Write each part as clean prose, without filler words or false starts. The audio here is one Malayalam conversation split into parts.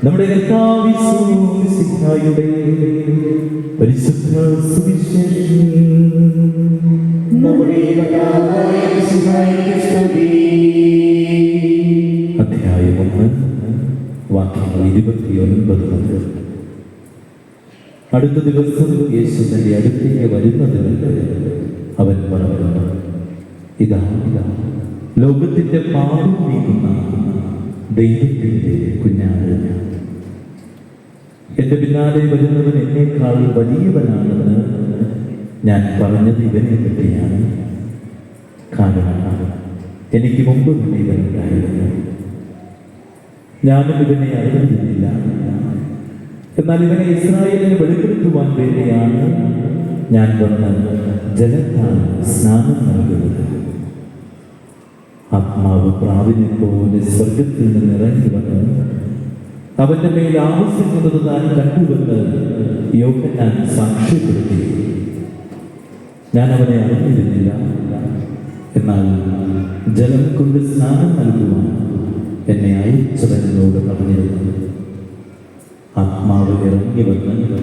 നമ്മുടെ കർത്താവിയുടെ പരിശുദ്ധ സുവിശേഷം. അധ്യായം 1 വാക്യങ്ങൾ 29 മുതൽ. അടുത്ത ദിവസം യേശു തന്റെ അടുത്തേക്ക് വരുന്നത് അവൻ പറഞ്ഞു, ഇതാ ലോകത്തിന്റെ പാപം നീക്കുന്ന ദൈവത്തിന്റെ കുഞ്ഞാട്. എന്റെ പിന്നാലെ വരുന്നവൻ എന്നേക്കാൾ വലിയവനാണെന്ന് ഞാൻ പറഞ്ഞത് ഇവനെ പറ്റിയാണ്. കാരണം എനിക്ക് മുമ്പ് ഇവനുണ്ടായിരുന്നു, ഞാനും ഇവനെ അറിയുന്നില്ല. എന്നാൽ ഇവനെ ഇസ്രായേലിനെ വെളിപ്പെടുത്തുവാൻ വേണ്ടിയാണ് ഞാൻ വന്ന് ജലത്താൽ സ്നാനം നൽകുന്നത്. ആത്മാവ് പ്രാവിനെ പോലെ സ്വർഗത്തിൽ നിന്ന് ഇറങ്ങി വന്ന് അവന്റെ മേൽ ആവശ്യമുള്ളത് താൻ കണ്ടുവെന്ന് യോഹന്നാൻ സാക്ഷ്യപ്പെടുത്തി. ഞാൻ അവനെ അറിഞ്ഞിരുന്നില്ല, എന്നാൽ ജലം കൊണ്ട് സ്നാനം നൽകുവാൻ എന്നെ അയച്ചവനോട് പറഞ്ഞിരുന്നു. ആത്മാവ് ഇറങ്ങി വന്ന്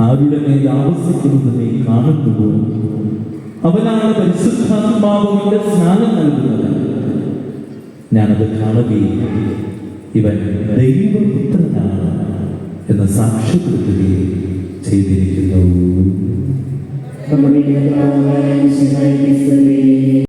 ആരുടെ മേൽ ആവശ്യപ്പെടുന്നത് നീ കാണുന്നുവോ, അവനാണ് പരിശുദ്ധാത്മാവിന്റെ സ്നാനം നൽകുന്നത്. ഞാനത് കാണുകയും ഇവൻ ദൈവപുത്രനാണ് എന്ന് സാക്ഷ്യപ്പെടുത്തുകയും ചെയ്തിരിക്കുന്നു.